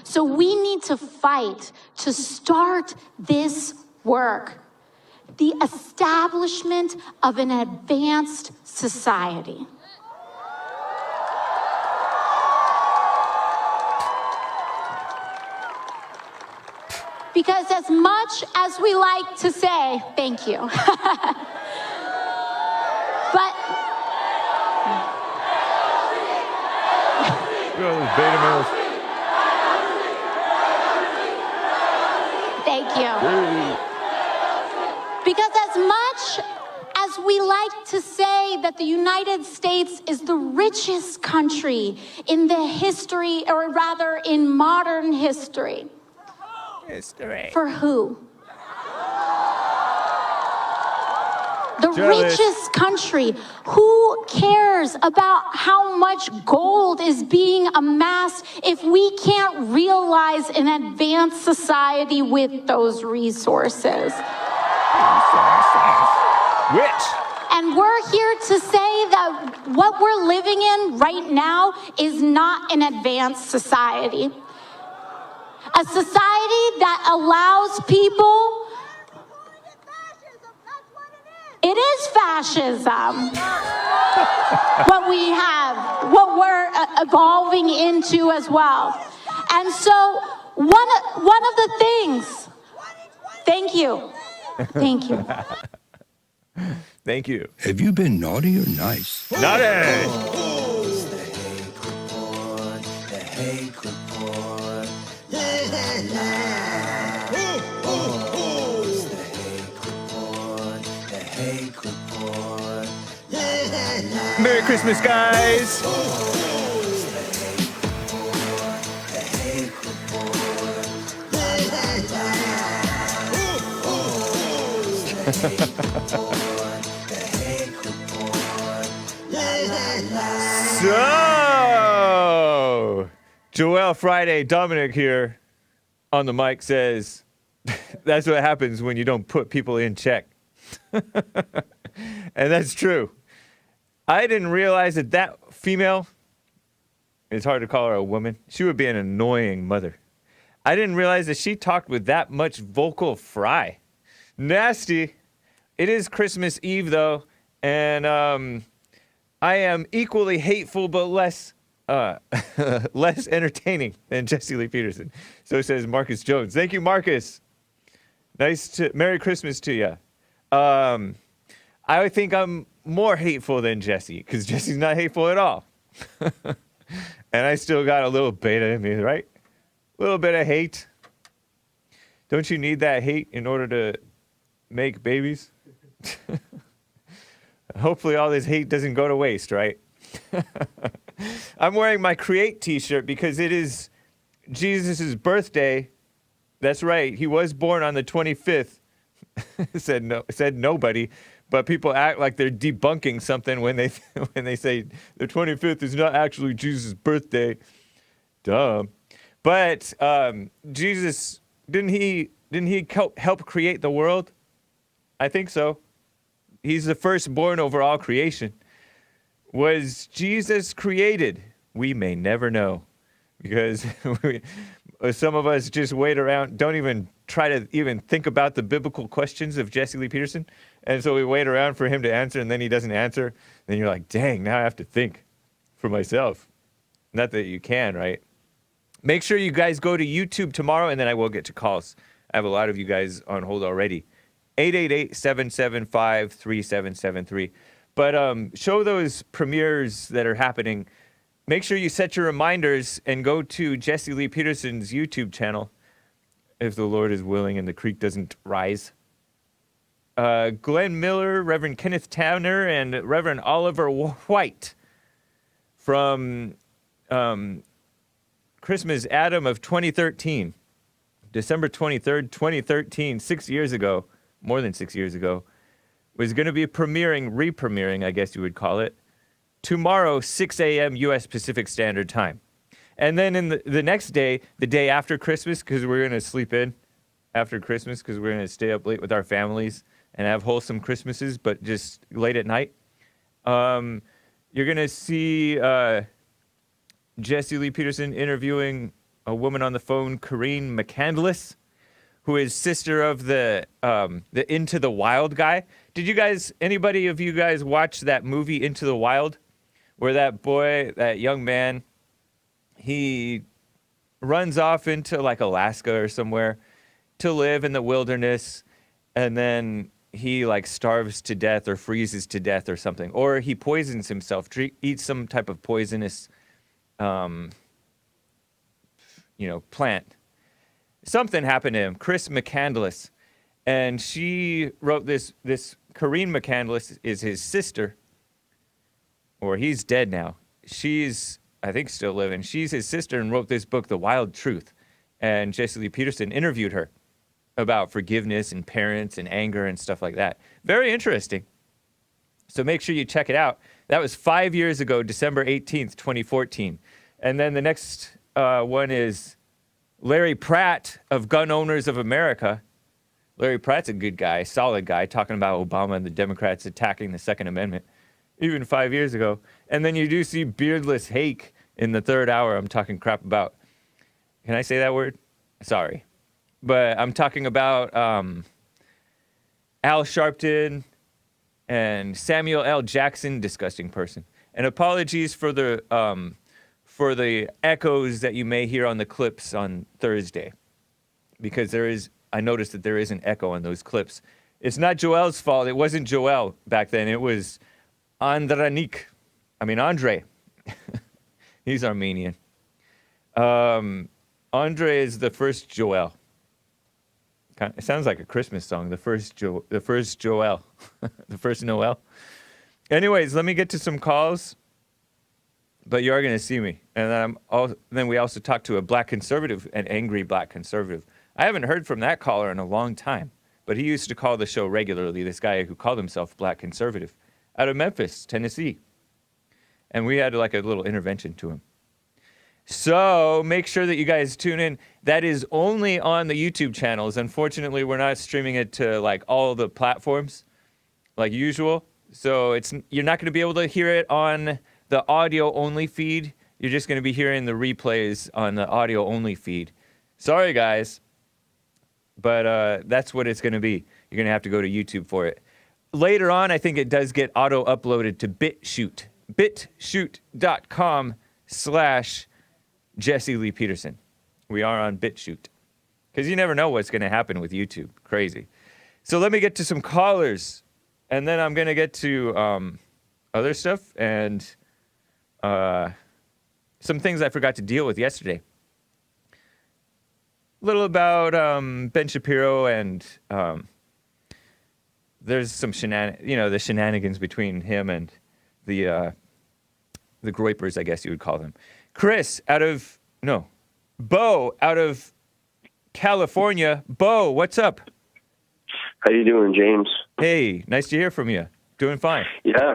So we need to fight to start this work. The establishment of an advanced society. Because as much as we like to say, thank you, but beta males. Thank you. Because as much as we like to say that the United States is the richest country in the history, or rather in modern history. History. For who? The Jealous. richest country. Who cares about how much gold is being amassed if we can't realize an advanced society with those resources? Which? And we're here to say that what we're living in right now is not an advanced society. A society that allows people. It is fascism. What we have, what we're evolving into as well. And so one of the things. Thank you. Thank you. Thank you. Have you been naughty or nice? Naughty! It's the Hake Report. La, la, la. It's the Hake Report. La, la, la. Merry Christmas, guys! The Hake Report. La, la, la. So, Joel Friday, Dominic here on the mic says, that's what happens when you don't put people in check. And that's true. I didn't realize that female, it's hard to call her a woman, she would be an annoying mother. I didn't realize that she talked with that much vocal fry. Nasty. It is Christmas Eve, though, and I am equally hateful but less less entertaining than Jesse Lee Peterson. So says Marcus Jones. Thank you, Marcus. Merry Christmas to you. I think I'm more hateful than Jesse, because Jesse's not hateful at all. And I still got a little beta in me, right? A little bit of hate. Don't you need that hate in order to make babies? Hopefully all this hate doesn't go to waste, right? I'm wearing my Create t-shirt because it is Jesus' birthday. That's right. He was born on the 25th. said nobody, but people act like they're debunking something when they say the 25th is not actually Jesus' birthday. Dumb. But Jesus, didn't he help create the world? I think so. He's the firstborn over all creation. Was Jesus created? We may never know, because some of us just wait around, don't even try to even think about the biblical questions of Jesse Lee Peterson, and so we wait around for him to answer, and then he doesn't answer. Then you're like, dang, now I have to think for myself. Not that you can, right? Make sure you guys go to YouTube tomorrow, and then I will get to calls. I have a lot of you guys on hold already. 888-775-3773. But show those premieres that are happening. Make sure you set your reminders and go to Jesse Lee Peterson's YouTube channel, if the Lord is willing and the creek doesn't rise. Glenn Miller, Reverend Kenneth Towner, and Reverend Oliver White from Christmas Adam of 2013. December 23rd, 2013, 6 years ago, more than 6 years ago, was going to be re-premiering, I guess you would call it, tomorrow, 6 a.m. U.S. Pacific Standard Time. And then in the next day, the day after Christmas, because we're going to sleep in after Christmas, because we're going to stay up late with our families and have wholesome Christmases, but just late at night, you're going to see Jesse Lee Peterson interviewing a woman on the phone, Corinne McCandless, who is sister of the Into the Wild guy. Did anybody of you guys watch that movie Into the Wild, where that young man, he runs off into like Alaska or somewhere to live in the wilderness, and then he like starves to death or freezes to death or something, or he poisons himself, eats some type of poisonous, plant. Something happened to him. Chris McCandless, and she wrote this. Corinne McCandless is his sister, or he's dead now. She's, I think, still living. She's his sister and wrote this book, The Wild Truth. And Jesse Lee Peterson interviewed her about forgiveness and parents and anger and stuff like that. Very interesting. So make sure you check it out. That was 5 years ago, December 18th, 2014. And then the next one is Larry Pratt of Gun Owners of America. Larry Pratt's a good guy, solid guy, talking about Obama and the Democrats attacking the Second Amendment, even 5 years ago. And then you do see Beardless Hake in the third hour I'm talking crap about. Can I say that word? Sorry. But I'm talking about Al Sharpton and Samuel L. Jackson, disgusting person. And apologies for the echoes that you may hear on the clips on Thursday, because I noticed that there is an echo on those clips. It's not Joel's fault. It wasn't Joel back then. It was Andre. He's Armenian. Andre is the first Joel. It sounds like a Christmas song. The first Joel, the first Noel. Anyways, let me get to some calls. But you are going to see me. And then we also talked to a black conservative, an angry black conservative. I haven't heard from that caller in a long time, but he used to call the show regularly, this guy who called himself black conservative, out of Memphis, Tennessee. And we had like a little intervention to him. So make sure that you guys tune in. That is only on the YouTube channels. Unfortunately, we're not streaming it to like all the platforms like usual. So you're not going to be able to hear it on the audio-only feed. You're just going to be hearing the replays on the audio-only feed. Sorry, guys. But that's what it's going to be. You're going to have to go to YouTube for it. Later on, I think it does get auto-uploaded to BitChute. BitChute.com/Jesse Lee Peterson. We are on BitChute. Because you never know what's going to happen with YouTube. Crazy. So let me get to some callers. And then I'm going to get to other stuff and some things I forgot to deal with yesterday. A little about Ben Shapiro and there's some the shenanigans between him and the Groypers, I guess you would call them. Beau out of California. Beau, what's up? How you doing, James? Hey, nice to hear from you. Doing fine. Yeah.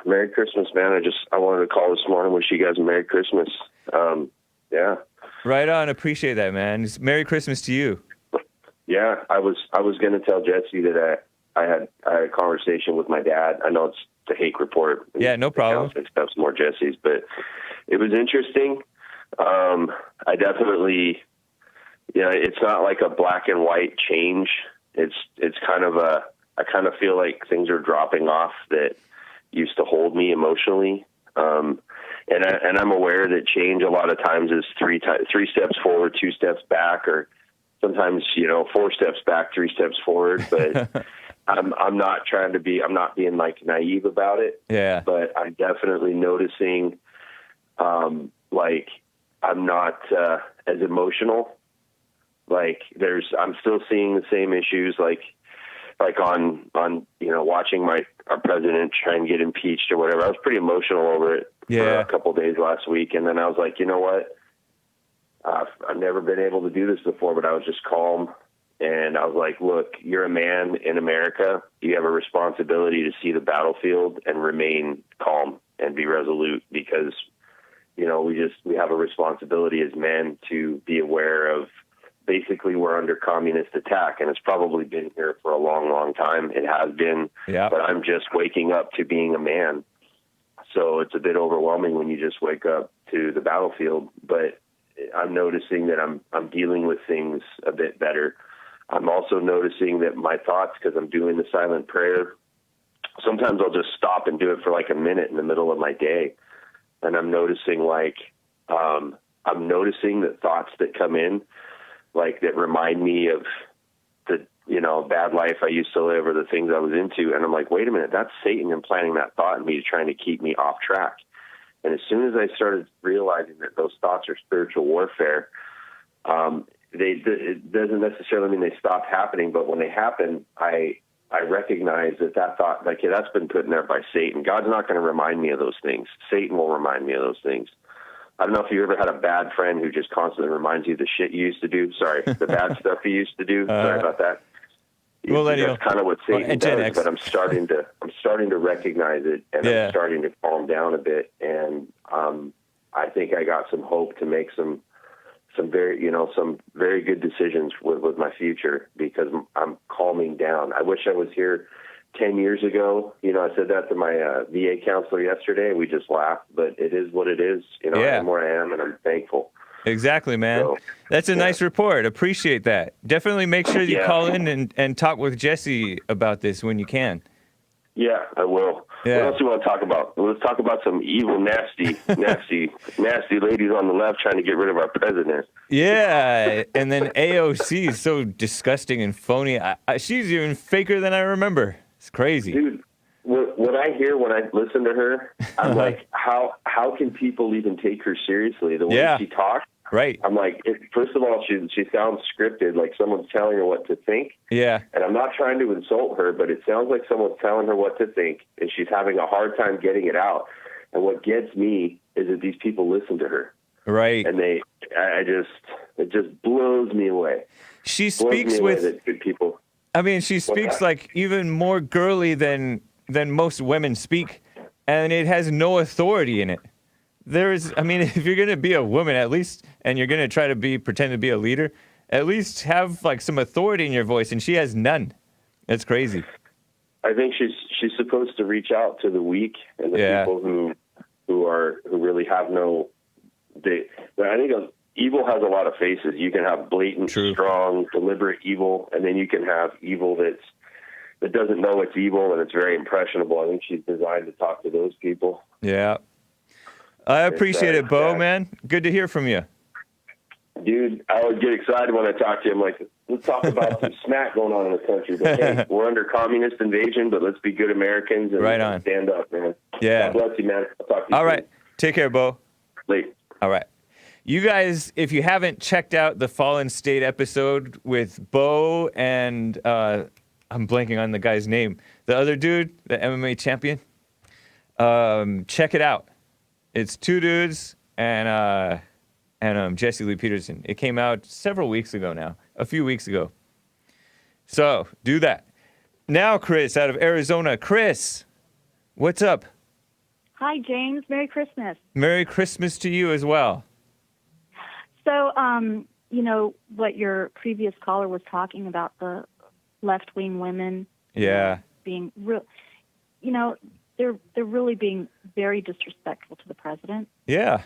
Merry Christmas, man. I wanted to call this morning, wish you guys a Merry Christmas. Yeah. Right on. Appreciate that, man. Merry Christmas to you. Yeah, I was going to tell Jesse that I had a conversation with my dad. I know it's the Hake Report. Yeah, no problem. Stuff's more Jesse's, but it was interesting. I definitely, it's not like a black and white change. It's kind of I kind of feel like things are dropping off that used to hold me emotionally. And I'm aware that change a lot of times is three steps forward, 2 steps back, or sometimes, 4 steps back, 3 steps forward. But I'm not being like naive about it. Yeah. But I'm definitely noticing, like I'm not as emotional. Like I'm still seeing the same issues, like on watching our president try and get impeached or whatever. I was pretty emotional over it for a couple of days last week, and then I was like, you know what? I've never been able to do this before, but I was just calm, and I was like, look, you're a man in America. You have a responsibility to see the battlefield and remain calm and be resolute, because we have a responsibility as men to be aware of. Basically, we're under communist attack, and it's probably been here for a long, long time. It has been, but I'm just waking up to being a man. So it's a bit overwhelming when you just wake up to the battlefield. But I'm noticing that I'm dealing with things a bit better. I'm also noticing that my thoughts, because I'm doing the silent prayer, sometimes I'll just stop and do it for like a minute in the middle of my day. And I'm noticing that thoughts that come in, like that remind me of the, bad life I used to live or the things I was into. And I'm like, wait a minute, that's Satan implanting that thought in me, trying to keep me off track. And as soon as I started realizing that those thoughts are spiritual warfare, it doesn't necessarily mean they stop happening, but when they happen, I recognize that thought, like, yeah, that's been put in there by Satan. God's not going to remind me of those things. Satan will remind me of those things. I don't know if you ever had a bad friend who just constantly reminds you of the shit you used to do. Sorry, the bad stuff you used to do. Sorry about that. That's kind of what Satan does, but I'm starting to recognize it, and I'm starting to calm down a bit. And I think I got some hope to make some very good decisions with my future, because I'm calming down. I wish I was here 10 years ago. I said that to my VA counselor yesterday. We just laughed, but it is what it is. I am where I am, and I'm thankful. Exactly, man. So, that's a nice report. Appreciate that. Definitely make sure you call in and talk with Jesse about this when you can. Yeah, I will. Yeah. What else do you want to talk about? Let's talk about some evil, nasty ladies on the left trying to get rid of our president. Yeah, and then AOC is so disgusting and phony. She's even faker than I remember. It's crazy. Dude, what I hear when I listen to her, I'm like, how can people even take her seriously? The way she talks. Right. I'm like, first of all, she sounds scripted, like someone's telling her what to think. Yeah. And I'm not trying to insult her, but it sounds like someone's telling her what to think, and she's having a hard time getting it out. And what gets me is that these people listen to her. Right. And it just blows me away. She speaks with good people. I mean, she speaks like even more girly than most women speak, and it has no authority in it. If you're going to be a woman, at least, and you're going to try to pretend to be a leader, at least have like some authority in your voice, and she has none. That's crazy. I think she's supposed to reach out to the weak and the people who really have no. I think evil has a lot of faces. You can have blatant, strong, deliberate evil, and then you can have evil that doesn't know it's evil and it's very impressionable. I think she's designed to talk to those people. Yeah. I appreciate it, Beau, man. Good to hear from you. Dude, I always get excited when I talk to you. I'm like, let's talk about some smack going on in the country. But hey, we're under communist invasion, but let's be good Americans and stand up, man. Yeah. God bless you, man. I'll talk to you All soon. right. Take care, Beau. Late. All right. You guys, if you haven't checked out the Fallen State episode with Beau and I'm blanking on the guy's name, the other dude, the MMA champion, check it out. It's two dudes and Jesse Lee Peterson. It came out several weeks ago now, a few weeks ago. So do that. Now, Chris, out of Arizona. Chris, what's up? Hi, James. Merry Christmas. Merry Christmas to you as well. So, what your previous caller was talking about, the left-wing women being real, they're really being very disrespectful to the president. Yeah.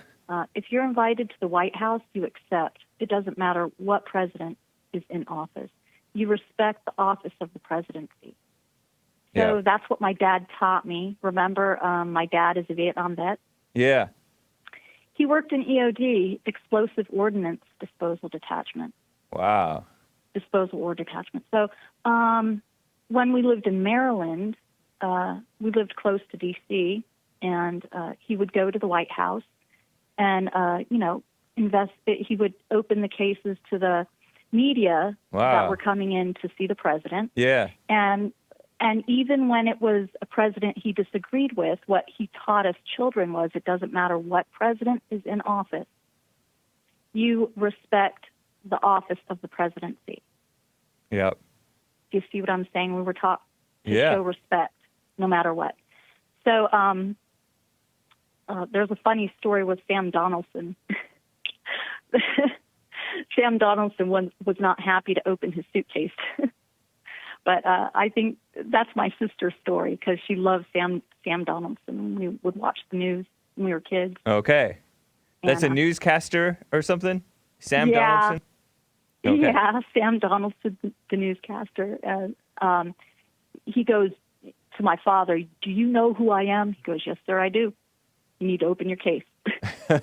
If you're invited to the White House, you accept. It doesn't matter what president is in office. You respect the office of the presidency. So that's what my dad taught me. Remember, my dad is a Vietnam vet. Yeah. He worked in EOD, Explosive Ordnance Disposal Detachment. Wow. Disposal or detachment. So when we lived in Maryland, we lived close to D.C., and he would go to the White House and, he would open the cases to the media that were coming in to see the president. Yeah. And even when it was a president he disagreed with, what he taught us children was it doesn't matter what president is in office. You respect the office of the presidency. Yep. Do you see what I'm saying? We were taught to show respect no matter what. So there's a funny story with Sam Donaldson. Sam Donaldson was not happy to open his suitcase. But I think that's my sister's story because she loved Sam Donaldson. We would watch the news when we were kids. Okay. That's a newscaster or something? Sam Yeah. Donaldson? Okay. Yeah, Sam Donaldson, the newscaster. He goes to my father, "Do you know who I am?" He goes, "Yes, sir, I do. You need to open your case."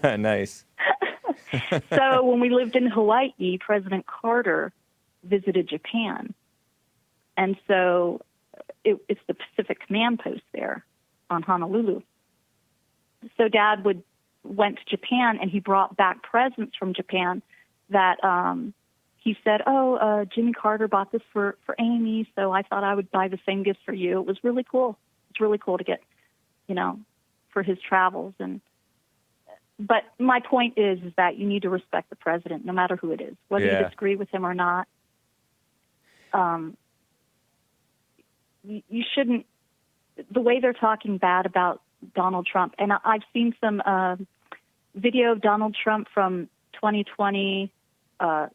Nice. So when we lived in Hawaii, President Carter visited Japan. And so it's the Pacific Command Post there on Honolulu. So Dad went to Japan, and he brought back presents from Japan that he said, Jimmy Carter bought this for Amy, so I thought I would buy the same gift for you. It was really cool. It's really cool to get, for his travels. But my point is that you need to respect the president, no matter who it is, whether you disagree with him or not. You shouldn't. The way they're talking bad about Donald Trump, and I've seen some video of Donald Trump from 2020. The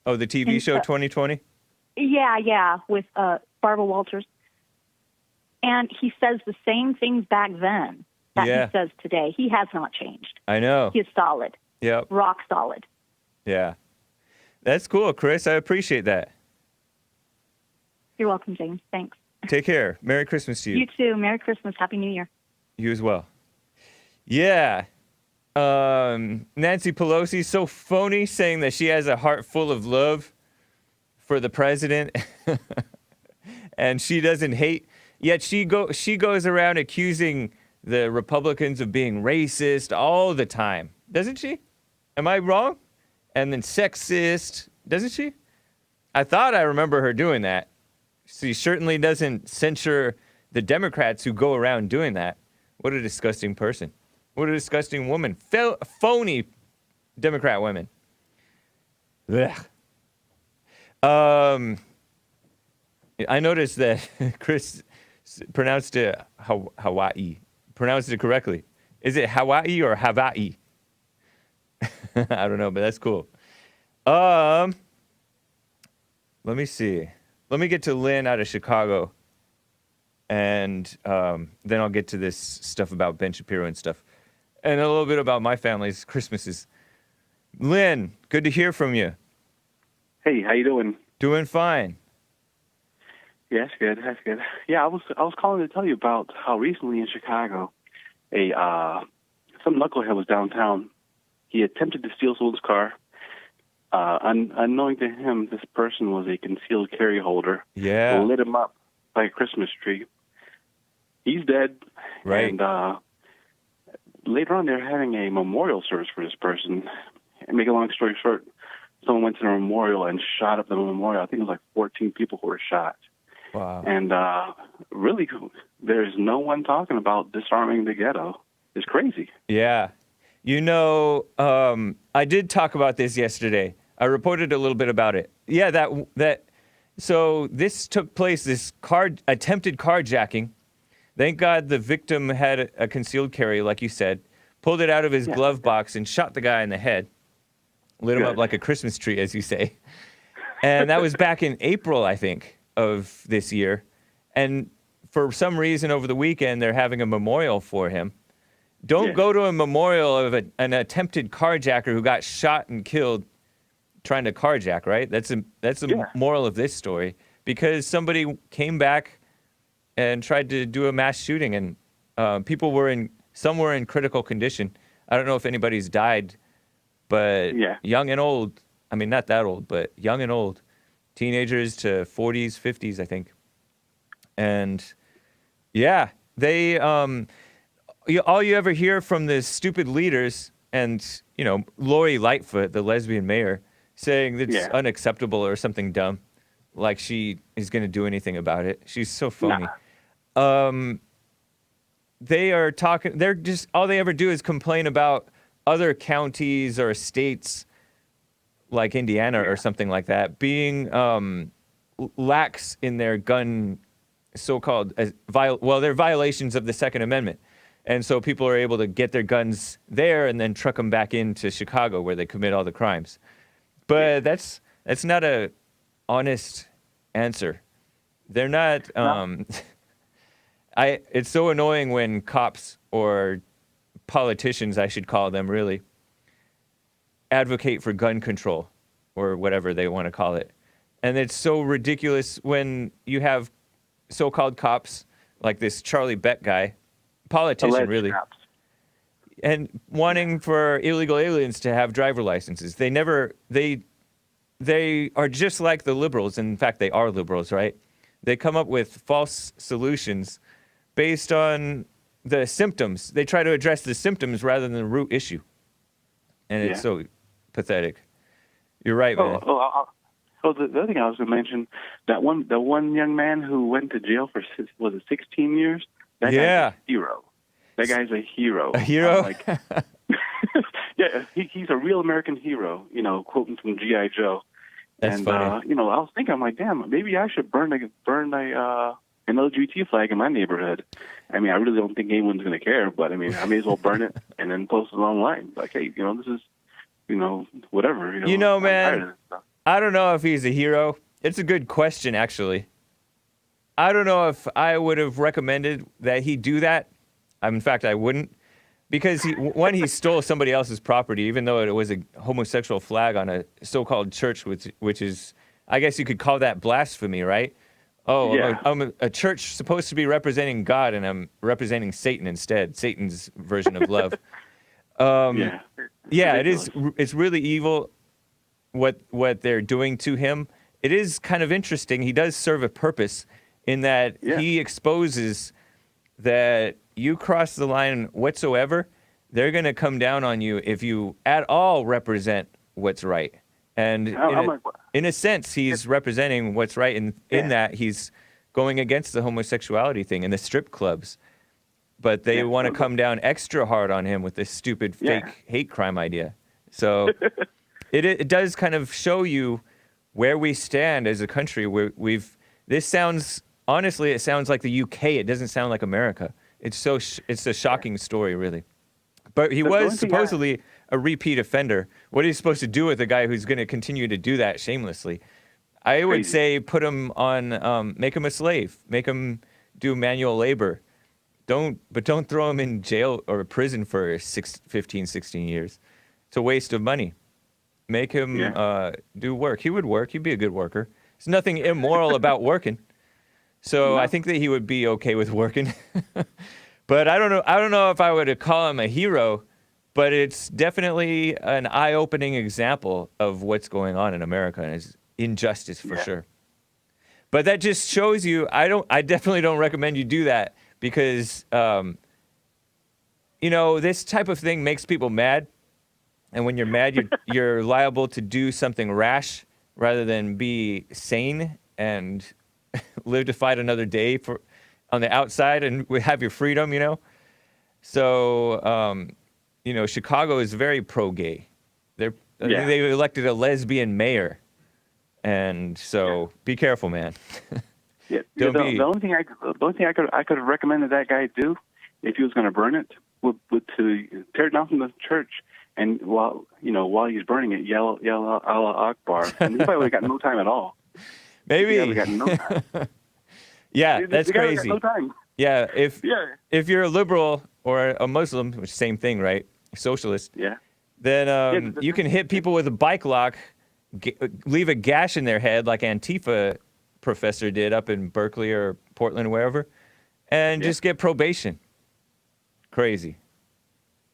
TV show 2020? Yeah, with Barbara Walters. And he says the same things back then that he says today. He has not changed. I know. He is solid. Yep. Rock solid. Yeah. That's cool, Chris. I appreciate that. You're welcome, James. Thanks. Take care. Merry Christmas to you. You too. Merry Christmas. Happy New Year. You as well. Yeah. Nancy Pelosi, so phony, saying that she has a heart full of love for the president and she doesn't hate. Yet she goes around accusing the Republicans of being racist all the time. Doesn't she? Am I wrong? And then sexist. Doesn't she? I thought I remember her doing that. She certainly doesn't censure the Democrats who go around doing that. What a disgusting person. What a disgusting woman. Phony Democrat women. Ugh. I noticed that Chris pronounced it Hawaii. Pronounced it correctly. Is it Hawaii or Hawaii? I don't know, but that's cool. Let me see. Let me get to Lynn out of Chicago, and then I'll get to this stuff about Ben Shapiro and stuff, and a little bit about my family's Christmases. Lynn, good to hear from you. Hey, how you doing? Doing fine. Yeah, that's good. Yeah, I was calling to tell you about how recently in Chicago, some knucklehead was downtown. He attempted to steal someone's car. Unknowing to him, this person was a concealed carry holder. Yeah. Lit him up like a Christmas tree. He's dead. Right. And later on, they're having a memorial service for this person. And make a long story short, someone went to the memorial and shot up the memorial. I think it was like 14 people who were shot. Wow. And really, there's no one talking about disarming the ghetto. It's crazy. Yeah. I did talk about this yesterday. I reported a little bit about it. Yeah, so this took place, this attempted carjacking. Thank God the victim had a concealed carry, like you said, pulled it out of his glove box and shot the guy in the head. Lit him up like a Christmas tree, as you say. And that was back in April, I think, of this year. And for some reason over the weekend, they're having a memorial for him. Don't go to a memorial of an attempted carjacker who got shot and killed trying to carjack, right? That's the moral of this story. Because somebody came back and tried to do a mass shooting, and some were in critical condition. I don't know if anybody's died, but young and old, I mean, not that old, but young and old, teenagers to 40s, 50s, I think. And yeah, they, all you ever hear from the stupid leaders and, Lori Lightfoot, the lesbian mayor, saying that it's unacceptable or something dumb, like she is going to do anything about it. She's so phony. They are talking, all they ever do is complain about other counties or states like Indiana or something like that being lax in their gun so-called, they're violations of the Second Amendment. And so people are able to get their guns there and then truck them back into Chicago where they commit all the crimes. But that's not a honest answer. They're not. It's so annoying when cops or politicians, I should call them, really, advocate for gun control or whatever they want to call it. And it's so ridiculous when you have so-called cops like this Charlie Beck guy, politician Alleged really, cops. and wanting for illegal aliens to have driver licenses. They are just like the liberals. In fact, they are liberals, right? They come up with false solutions based on the symptoms. They try to address the symptoms rather than the root issue. And it's so pathetic. You're right, man. The other thing I was going to mention, the one young man who went to jail for, was it 16 years? That guy's a hero. That guy's a hero. A hero? Like, yeah, he's a real American hero, quoting from G.I. Joe. That's funny. I was thinking, I'm like, damn, maybe I should burn an LGBT flag in my neighborhood. I mean, I really don't think anyone's going to care, but I mean, I may as well burn it and then post it online. Like, hey, this is, whatever. Man, I don't know if he's a hero. It's a good question, actually. I don't know if I would have recommended that he do that. In fact, I wouldn't. Because he stole somebody else's property, even though it was a homosexual flag on a so-called church, which is, I guess you could call that blasphemy, right? Oh, yeah. I'm a church supposed to be representing God, and I'm representing Satan instead, Satan's version of love. It is. It's really evil what they're doing to him. It is kind of interesting. He does serve a purpose in that he exposes that you cross the line whatsoever, they're going to come down on you if you at all represent what's right. And in a sense, he's representing what's right in that he's going against the homosexuality thing and the strip clubs. But they want to come down extra hard on him with this stupid fake hate crime idea. So it does kind of show you where we stand as a country. It sounds like the UK. It doesn't sound like America. It's a shocking story, really. But he was supposedly a repeat offender. What are you supposed to do with a guy who's going to continue to do that shamelessly? I would say put him on, make him a slave, make him do manual labor. Don't throw him in jail or prison for 15, 16 years. It's a waste of money. Make him do work. He would work. He'd be a good worker. There's nothing immoral about working. So I think that he would be okay with working. But I don't know if I would call him a hero, but it's definitely an eye-opening example of what's going on in America, and it's injustice for sure. But that just shows you, I definitely don't recommend you do that because, this type of thing makes people mad. And when you're mad, you're liable to do something rash rather than be sane and live to fight another day on the outside and have your freedom, So, Chicago is very pro-gay. They elected a lesbian mayor. And so be careful, man. The only thing I could have recommended that guy do if he was going to burn it would to tear it down from the church and while he's burning it, yell Allah Akbar. And he probably would have got no time at all. Maybe. He got no time. That's crazy. No time. Yeah, if you're a liberal or a Muslim, which is the same thing, right? Socialist. Yeah. Then you can hit people with a bike lock, leave a gash in their head like Antifa professor did up in Berkeley or Portland, wherever, and just get probation. Crazy.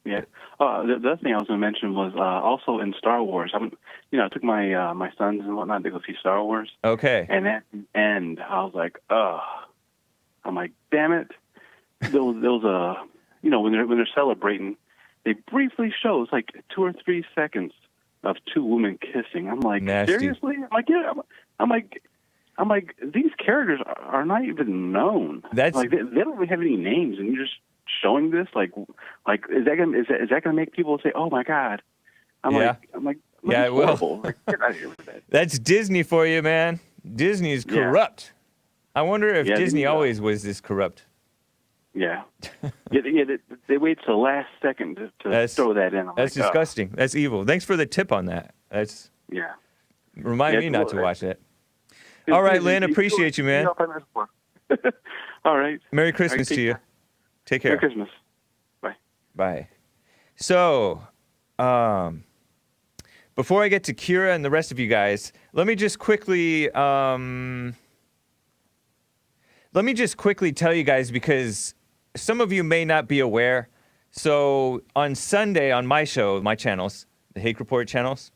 Yeah. The other thing I was going to mention was also in Star Wars. I took my my sons and whatnot to go see Star Wars. Okay. And at the end, I was like, I'm like, damn it. There was a, when they're celebrating, they briefly show, it's like 2 or 3 seconds of 2 women kissing. I'm like, nasty. Seriously? I'm like, yeah. I'm like, these characters are not even known. That's like they don't even have any names, and you're just showing this. Like is that gonna make people say, oh my God? I'm like, yeah, it will. Like, get out of here with that. That's Disney for you, man. Disney's corrupt. I wonder if Disney always was this corrupt. Yeah. They wait till the last second to throw that in. That's disgusting. That's evil. Thanks for the tip on that. That's Remind me not to watch that. All right, Lynn, appreciate you, man. All right. Merry Christmas to you. Take care. Merry Christmas. Bye. Bye. So, before I get to Kira and the rest of you guys, let me just quickly tell you guys, because some of you may not be aware. So on Sunday on my show, my channels, the Hake Report channels,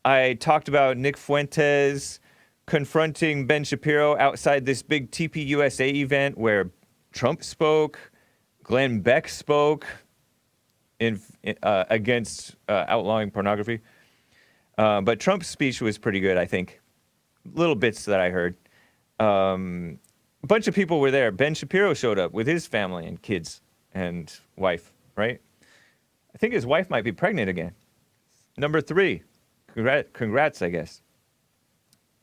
I talked about Nick Fuentes confronting Ben Shapiro outside this big TPUSA event where Trump spoke, Glenn Beck spoke against outlawing pornography. But Trump's speech was pretty good, I think. Little bits that I heard. A bunch of people were there. Ben Shapiro showed up with his family and kids and wife, right? I think his wife might be pregnant again. Number 3. Congrats, I guess.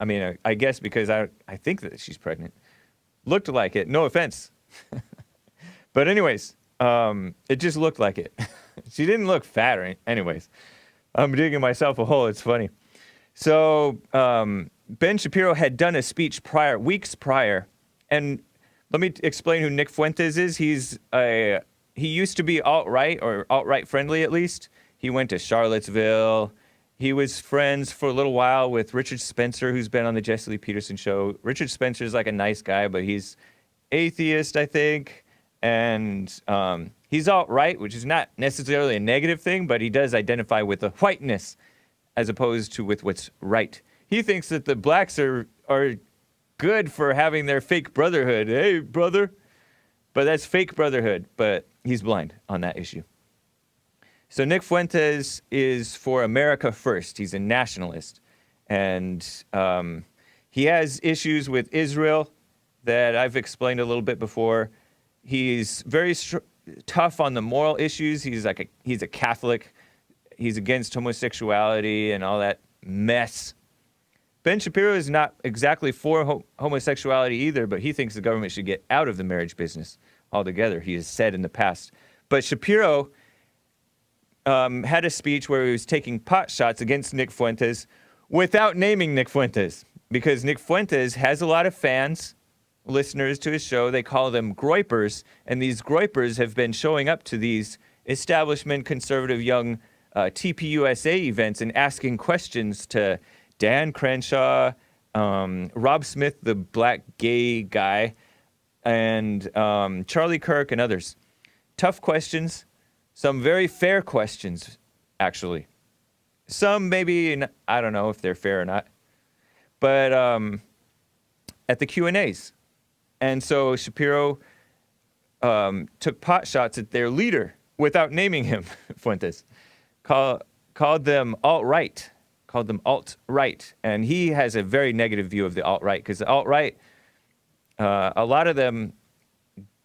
I mean, I guess because I think that she's pregnant. Looked like it. No offense. But anyways, it just looked like it. She didn't look fat or anyways. I'm digging myself a hole. It's funny. So Ben Shapiro had done a speech weeks prior. And let me explain who Nick Fuentes is. He used to be alt-right, or alt-right friendly at least. He went to Charlottesville. He was friends for a little while with Richard Spencer, who's been on the Jesse Lee Peterson show. Richard Spencer's like a nice guy, but he's atheist, I think. And he's alt-right, which is not necessarily a negative thing, but he does identify with the whiteness as opposed to with what's right. He thinks that the blacks are good for having their fake brotherhood. Hey, brother. But that's fake brotherhood, but he's blind on that issue. So Nick Fuentes is for America first. He's a nationalist. And he has issues with Israel that I've explained a little bit before. He's very tough on the moral issues. He's a Catholic. He's against homosexuality and all that mess. Ben Shapiro is not exactly for homosexuality either, but he thinks the government should get out of the marriage business altogether, he has said in the past. But Shapiro had a speech where he was taking pot shots against Nick Fuentes without naming Nick Fuentes, because Nick Fuentes has a lot of fans, listeners to his show. They call them Groypers, and these Groypers have been showing up to these establishment conservative young TPUSA events and asking questions to Dan Crenshaw, Rob Smith, the black gay guy, and Charlie Kirk and others. Tough questions. Some very fair questions, actually. Some maybe, I don't know if they're fair or not. But at the Q&As. And so Shapiro took pot shots at their leader without naming him, Fuentes. Called them alt-right. Called them alt-right. And he has a very negative view of the alt-right, because the alt-right, a lot of them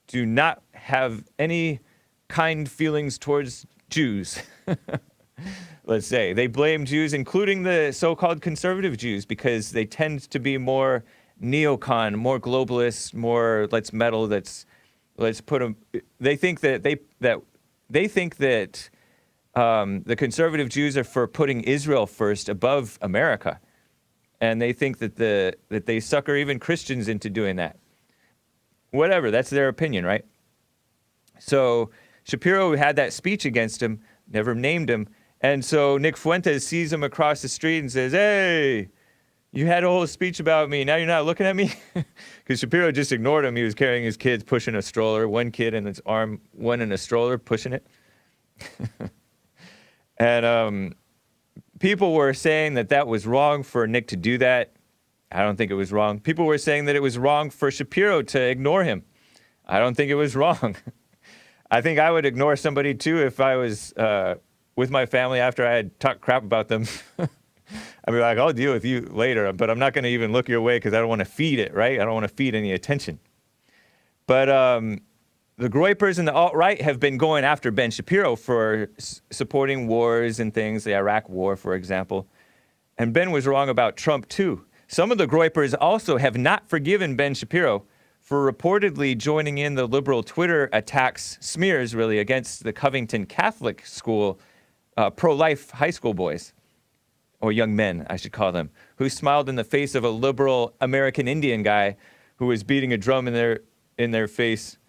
do not have any kind feelings towards Jews. Let's say. They blame Jews, including the so-called conservative Jews, because they tend to be more neocon, more globalist, more let's meddle, let's put them. They think that the conservative Jews are for putting Israel first above America, and they think that that they sucker even Christians into doing that. Whatever, that's their opinion, right? So Shapiro had that speech against him, never named him, and so Nick Fuentes sees him across the street and says, "Hey, you had a whole speech about me. Now you're not looking at me?" Because Shapiro just ignored him. He was carrying his kids, pushing a stroller. One kid in his arm, one in a stroller, pushing it. And people were saying that was wrong for Nick to do that. I don't think it was wrong. People were saying that it was wrong for Shapiro to ignore him. I don't think it was wrong. I think I would ignore somebody too if I was with my family after I had talked crap about them. I'd be like, I'll deal with you later, but I'm not going to even look your way because I don't want to feed it, right? I don't want to feed any attention. But the Groypers and the alt-right have been going after Ben Shapiro for supporting wars and things, the Iraq War, for example. And Ben was wrong about Trump, too. Some of the Groypers also have not forgiven Ben Shapiro for reportedly joining in the liberal Twitter attacks, smears, really, against the Covington Catholic school, pro-life high school boys, or young men, I should call them, who smiled in the face of a liberal American Indian guy who was beating a drum in their face.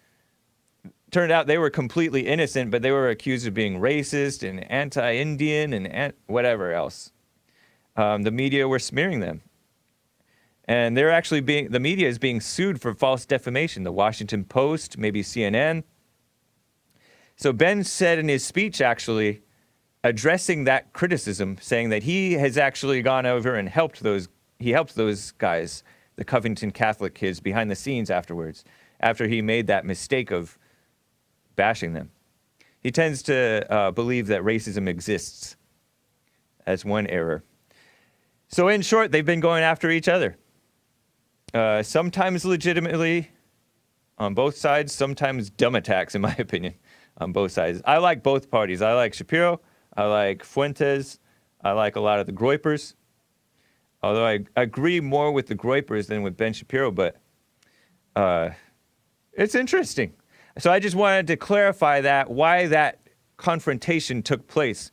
Turned out they were completely innocent, but they were accused of being racist and anti-Indian and whatever else. the media were smearing them. And they're actually the media is being sued for false defamation. The Washington Post, maybe CNN. So Ben said in his speech, actually, addressing that criticism, saying that he has actually gone over and helped those guys, the Covington Catholic kids, behind the scenes afterwards, after he made that mistake of bashing them. He tends to believe that racism exists. That's one error. So in short, they've been going after each other. Sometimes legitimately on both sides, sometimes dumb attacks, in my opinion, on both sides. I like both parties. I like Shapiro. I like Fuentes. I like a lot of the Groypers. Although I agree more with the Groypers than with Ben Shapiro, but it's interesting. So I just wanted to clarify why that confrontation took place.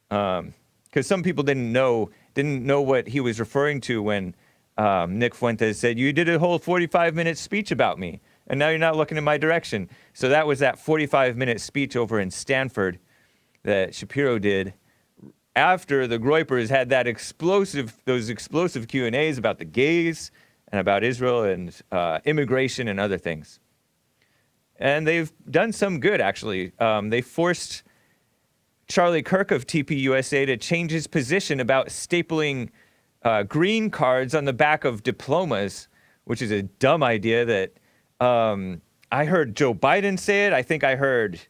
Because some people didn't know what he was referring to when Nick Fuentes said, you did a whole 45-minute speech about me, and now you're not looking in my direction. So that was that 45-minute speech over in Stanford that Shapiro did after the Groypers had those explosive Q&As about the gays and about Israel and immigration and other things. And they've done some good, actually. They forced Charlie Kirk of TPUSA to change his position about stapling green cards on the back of diplomas, which is a dumb idea that I heard Joe Biden say it. I think I heard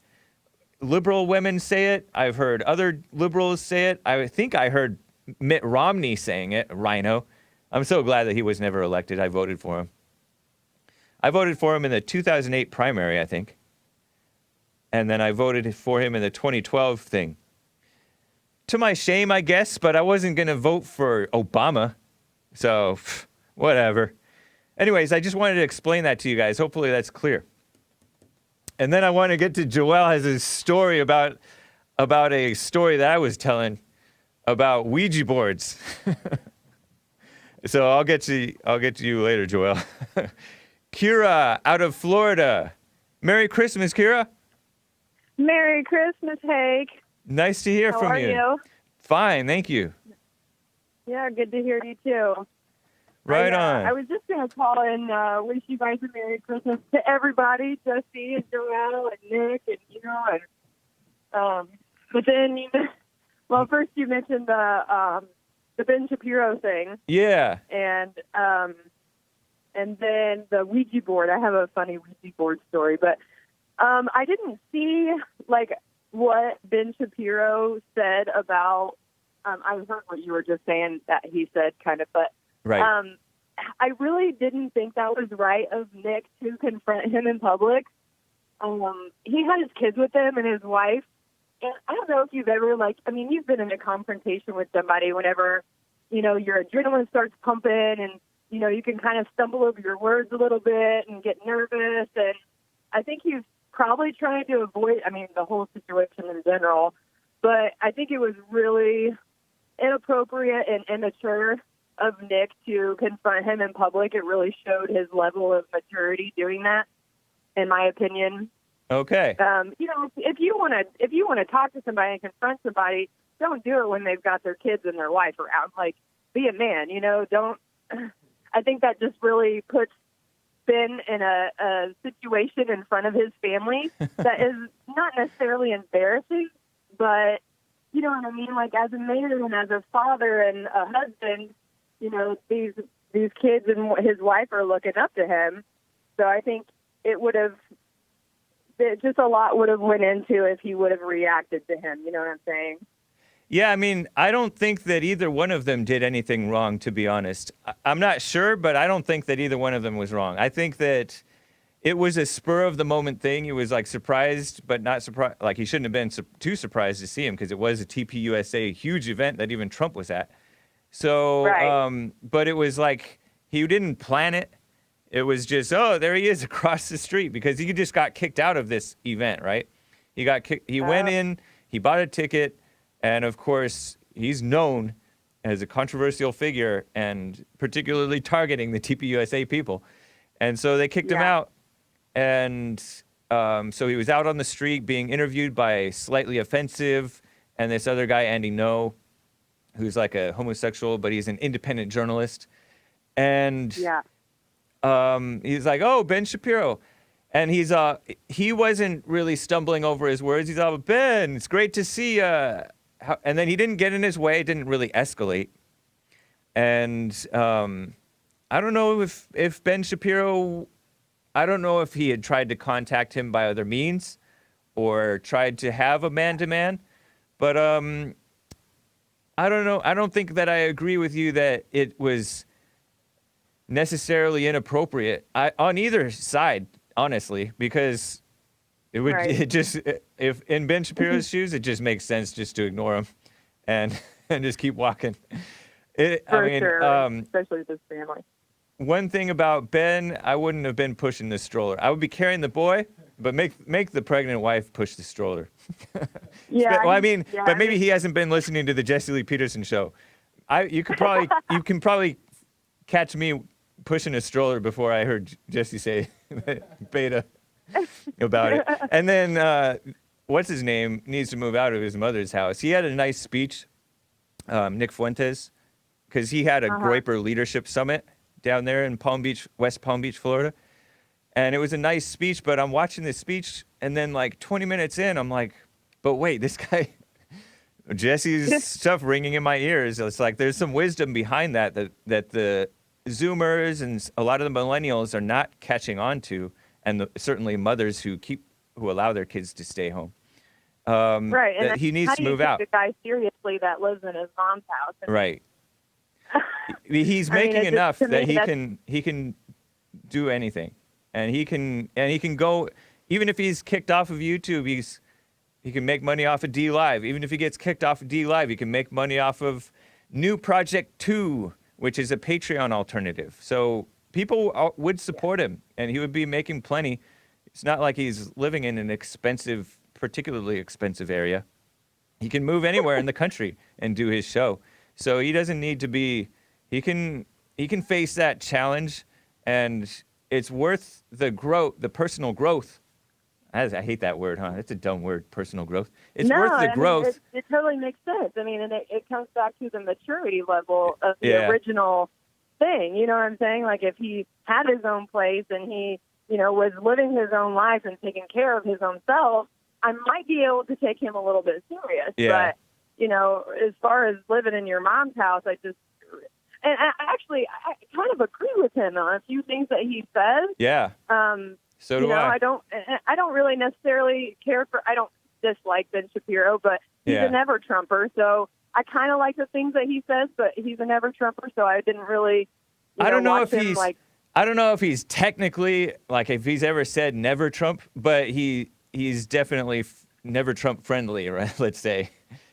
liberal women say it. I've heard other liberals say it. I think I heard Mitt Romney saying it, Rhino. I'm so glad that he was never elected. I voted for him. I voted for him in the 2008 primary, I think. And then I voted for him in the 2012 thing. To my shame, I guess, but I wasn't going to vote for Obama. So, whatever. Anyways, I just wanted to explain that to you guys. Hopefully that's clear. And then I want to get to Joel has a story about a story that I was telling about Ouija boards. So I'll get to you later, Joel. Kira out of Florida. Merry Christmas, Kira. Merry Christmas, Hake. Nice to hear from you. How are you? Fine, thank you. Yeah, good to hear you too. Right on. I was just going to call and wish you guys a Merry Christmas to everybody, Jesse and Joelle and Nick and but then first you mentioned the Ben Shapiro thing. Yeah. And then the Ouija board. I have a funny Ouija board story, but I didn't see what Ben Shapiro said about. I heard what you were just saying that he said, kind of, but right. I really didn't think that was right of Nick to confront him in public. He had his kids with him and his wife. And I don't know if you've ever, you've been in a confrontation with somebody whenever, your adrenaline starts pumping and, you can kind of stumble over your words a little bit and get nervous. And I think he's probably trying to avoid, the whole situation in general. But I think it was really inappropriate and immature of Nick to confront him in public. It really showed his level of maturity doing that, in my opinion. Okay. If you want to talk to somebody and confront somebody, don't do it when they've got their kids and their wife around. Be a man. Don't. I think that just really puts Ben in a situation in front of his family that is not necessarily embarrassing, but you know what I mean. As a man and as a father and a husband. These kids and his wife are looking up to him. So I think just a lot would have went into if he would have reacted to him. You know what I'm saying? Yeah, I don't think that either one of them did anything wrong, to be honest. I'm not sure, but I don't think that either one of them was wrong. I think that it was a spur-of-the-moment thing. He was, surprised, but not surprised. He shouldn't have been too surprised to see him because it was a TPUSA huge event that even Trump was at. So, right. But it was he didn't plan it. It was just, there he is across the street because he just got kicked out of this event, right? He got kicked. He went in, he bought a ticket, and of course, he's known as a controversial figure and particularly targeting the TPUSA people. And so they kicked him out. And so he was out on the street being interviewed by Slightly Offensive and this other guy, Andy No. who's like a homosexual, but he's an independent journalist. And he's like, oh, Ben Shapiro. And he wasn't really stumbling over his words. He's all, Ben, it's great to see you. And then he didn't get in his way. It didn't really escalate. And I don't know if Ben Shapiro, I don't know if he had tried to contact him by other means or tried to have a man-to-man. But I don't know. I don't think that I agree with you that it was necessarily inappropriate on either side, honestly, because it would if in Ben Shapiro's shoes, it just makes sense just to ignore him and just keep walking. Especially with his family. One thing about Ben, I wouldn't have been pushing the stroller. I would be carrying the boy, but make the pregnant wife push the stroller. But maybe he hasn't been listening to the Jesse Lee Peterson show. You can probably catch me pushing a stroller before I heard Jesse say beta about it. And then what's his name needs to move out of his mother's house. He had a nice speech, Nick Fuentes, because he had a Groyper leadership summit down there in West Palm Beach, Florida. And it was a nice speech, but I'm watching this speech, and then like 20 minutes in, I'm like, but wait, this guy, Jesse's stuff ringing in my ears. It's like there's some wisdom behind that the Zoomers and a lot of the millennials are not catching on to, and certainly mothers who allow their kids to stay home. Right, and he needs to move out. The guy seriously that lives in his mom's house. Right. He's making enough that he can do anything, and he can go. Even if he's kicked off of YouTube, he can make money off of D Live. Even if he gets kicked off of D Live, he can make money off of New Project 2, which is a Patreon alternative. So people would support him, and he would be making plenty. It's not like he's living in an particularly expensive area. He can move anywhere in the country and do his show. So he doesn't need to be. He can face that challenge, and it's worth the personal growth. I hate that word, huh? It's a dumb word, personal growth. It's worth the growth. It totally makes sense. I mean, and it comes back to the maturity level of the original thing. You know what I'm saying? Like if he had his own place and he, was living his own life and taking care of his own self, I might be able to take him a little bit serious. Yeah. But, as far as living in your mom's house, I kind of agree with him on a few things that he says. Yeah. So do I. I don't really necessarily I don't dislike Ben Shapiro, but he's a never Trumper. So I kind of like the things that he says, but he's a never Trumper. So I didn't really, I don't know if he's technically, like if he's ever said never Trump, but he's definitely never Trump friendly, right? Let's say.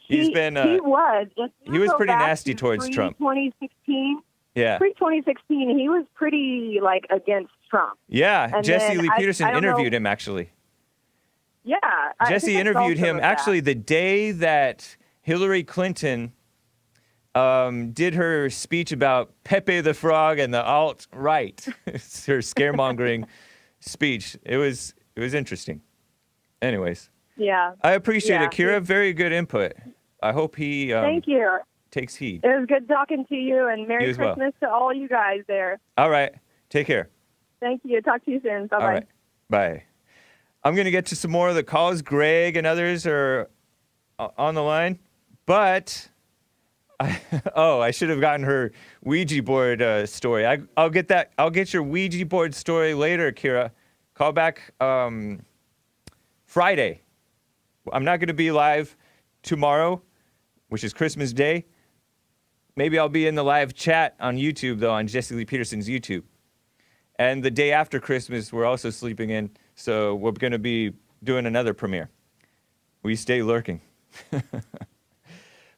He was pretty nasty towards Trump. 2016. Yeah. Pre-2016, he was pretty against Trump. Yeah, and Jesse Lee Peterson interviewed him actually. Yeah. Jesse interviewed him actually the day that Hillary Clinton did her speech about Pepe the Frog and the alt-right. It's her scaremongering speech. It was interesting. Anyways. Yeah. I appreciate it, Kira. Very good input. I hope he Thank you. Takes heed. It was good talking to you, and Merry Christmas to all you guys there. All right. Take care. Thank you. Talk to you soon. Bye-bye. All right. Bye. I'm going to get to some more of the calls. Greg and others are on the line. But, I should have gotten her Ouija board story. I'll get that. I'll get your Ouija board story later, Kira. Call back Friday. I'm not going to be live tomorrow, which is Christmas Day. Maybe I'll be in the live chat on YouTube, though, on Jesse Lee Peterson's YouTube. And the day after Christmas, we're also sleeping in, so we're going to be doing another premiere. We stay lurking.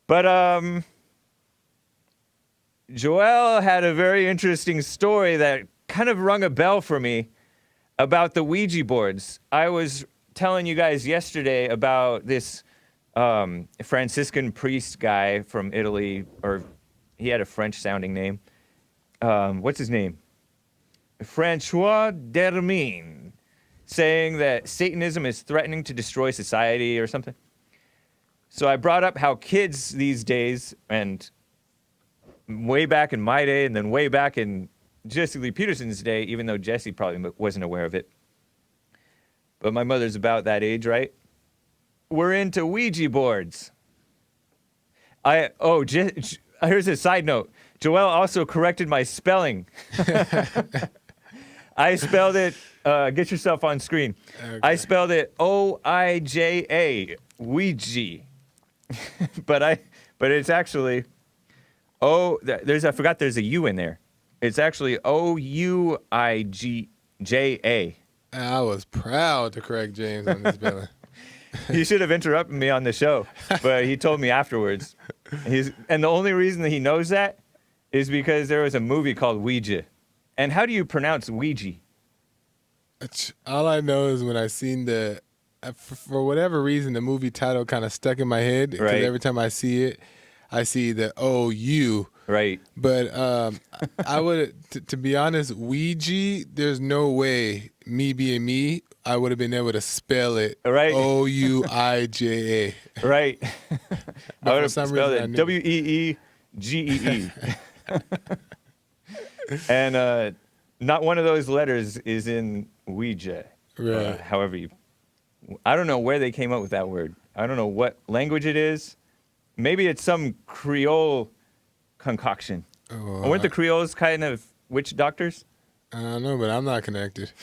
But Joelle had a very interesting story that kind of rung a bell for me about the Ouija boards. I was telling you guys yesterday about this Franciscan priest guy from Italy, or he had a French-sounding name. What's his name? Francois Dermine, saying that Satanism is threatening to destroy society or something. So I brought up how kids these days, and way back in my day, and then way back in Jesse Lee Peterson's day, even though Jesse probably wasn't aware of it. But my mother's about that age, right? We're into Ouija boards. Here's a side note. Joelle also corrected my spelling. I spelled it, get yourself on screen. Okay. I spelled it O-I-J-A, Ouija. but it's actually, I forgot there's a U in there. It's actually O-U-I-G-J-A. I was proud to correct James on this spelling. He should have interrupted me on the show, but he told me afterwards. And the only reason that he knows that is because there was a movie called Ouija. And how do you pronounce Ouija? All I know is when I seen for whatever reason, the movie title kind of stuck in my head. Because every time I see it, I see the O-U. Right. But I would, to be honest, Ouija, there's no way, me being me, I would have been able to spell it. Right. O-U-I-J-A. Right. I would have spelled it W-E-E-G-E-E. And not one of those letters is in Ouija. Right. I don't know where they came up with that word. I don't know what language it is. Maybe it's some Creole concoction. Weren't the Creoles kind of witch doctors? I don't know, but I'm not connected.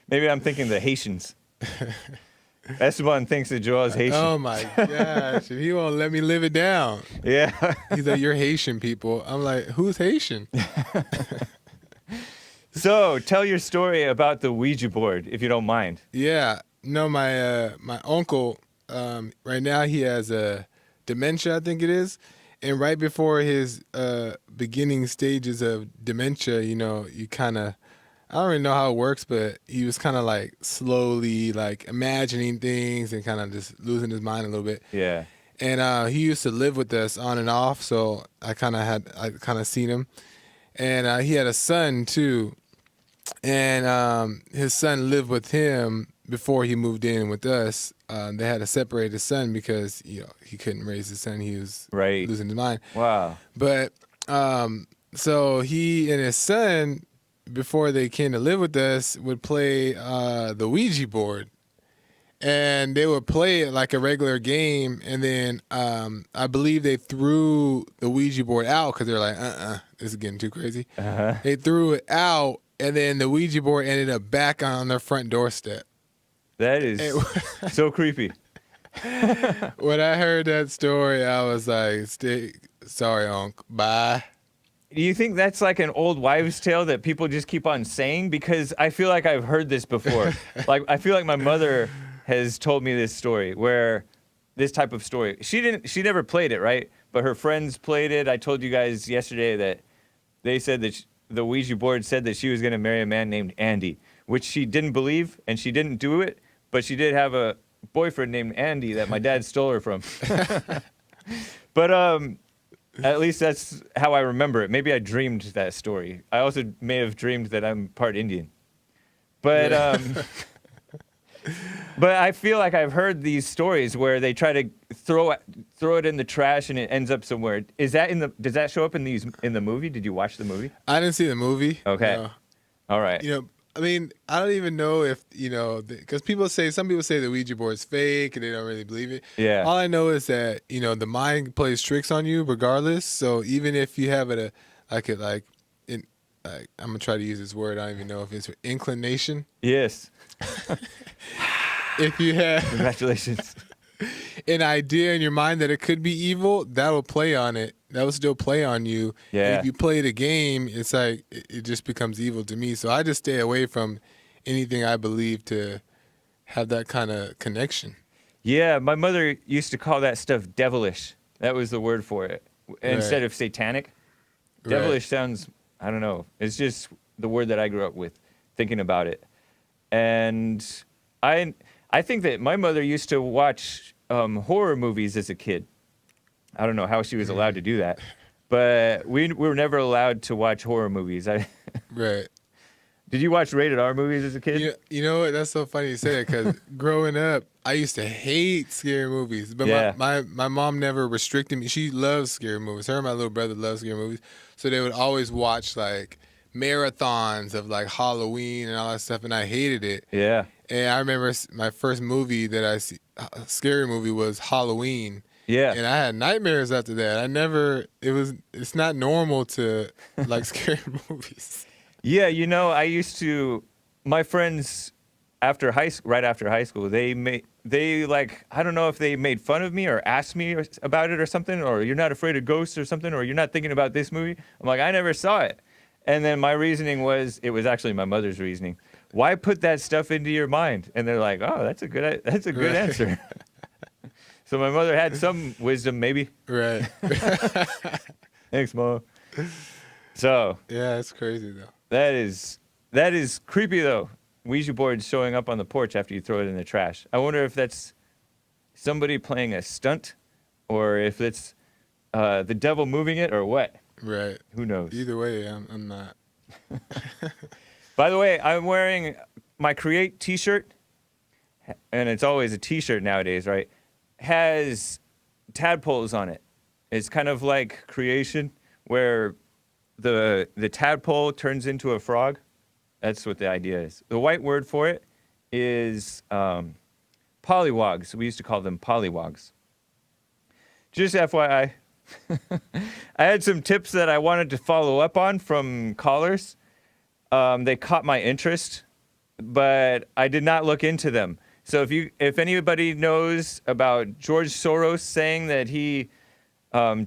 Maybe I'm thinking the Haitians. Esteban thinks that Joel's Haitian. Oh my gosh, he won't let me live it down. Yeah. He's like, you're Haitian people. I'm like, who's Haitian? So, tell your story about the Ouija board, if you don't mind. Yeah. No, my uncle, right now he has dementia, I think it is. And right before his beginning stages of dementia, you kind of, I don't really know how it works, but he was kind of like slowly like imagining things and kind of just losing his mind a little bit. Yeah. And he used to live with us on and off, so I kind of seen him. And he had a son too. And his son lived with him before he moved in with us. They had to separate his son because he couldn't raise his son. He was losing his mind. Wow. But so he and his son, before they came to live with us, would play the Ouija board. And they would play it like a regular game. And then I believe they threw the Ouija board out because they're like, this is getting too crazy. Uh-huh. They threw it out, and then the Ouija board ended up back on their front doorstep. That is so creepy. When I heard that story, I was like, sorry, Unc, bye. Do you think that's like an old wives' tale that people just keep on saying? Because I feel like I've heard this before. Like, I feel like my mother has told me this story, where this type of story. She never played it, right? But her friends played it. I told you guys yesterday that they said that the Ouija board said that she was going to marry a man named Andy, which she didn't believe, and she didn't do it. But she did have a boyfriend named Andy that my dad stole her from. But at least that's how I remember it. Maybe I dreamed that story. I also may have dreamed that I'm part Indian. But but I feel like I've heard these stories where they try to throw it in the trash and it ends up somewhere. Does that show up in the movie? Did you watch the movie? I didn't see the movie. Okay. No. All right. I mean, I don't even know if, because some people say the Ouija board is fake and they don't really believe it. Yeah. All I know is that, the mind plays tricks on you regardless. So even if you have I'm going to try to use this word. I don't even know if it's inclination. Yes. If you have Congratulations. an idea in your mind that it could be evil, that will play on it. That will still play on you. Yeah. And if you play the game, it's like it just becomes evil to me. So I just stay away from anything I believe to have that kind of connection. Yeah, my mother used to call that stuff devilish. That was the word for it. Instead of satanic. Devilish sounds, I don't know. It's just the word that I grew up with, thinking about it. And I think that my mother used to watch horror movies as a kid. I don't know how she was allowed to do that, but we were never allowed to watch horror movies. Right. Did you watch rated R movies as a kid? You know what? That's so funny you say that because growing up, I used to hate scary movies. But Yeah. my mom never restricted me. She loves scary movies. Her and my little brother love scary movies. So they would always watch like marathons of like Halloween and all that stuff, and I hated it. Yeah. And I remember my first movie that I see, a scary movie, was Halloween. Yeah. And I had nightmares after that. It's not normal to like scary movies. Yeah, you know, my friends right after high school, they like, I don't know if they made fun of me or asked me about it or something, or you're not afraid of ghosts or something, or you're not thinking about this movie. I'm like, I never saw it. And then my reasoning was, it was actually my mother's reasoning. Why put that stuff into your mind? And they're like, oh, that's a good Right. answer. So my mother had some wisdom, maybe. Right. Thanks, Mom. So Yeah, it's crazy though. that is creepy though. Ouija boards showing up on the porch after you throw it in the trash. I wonder if that's somebody playing a stunt, or if it's the devil moving it, or what. Right. Who knows? Either way, I'm not. By the way, I'm wearing my Create T-shirt, and it's always a T-shirt nowadays, right? Has tadpoles on it. It's kind of like Creation, where the tadpole turns into a frog. That's what the idea is. The white word for it is pollywogs. We used to call them pollywogs. Just FYI. I had some tips that I wanted to follow up on from callers. They caught my interest, but I did not look into them. So if anybody knows about George Soros saying that he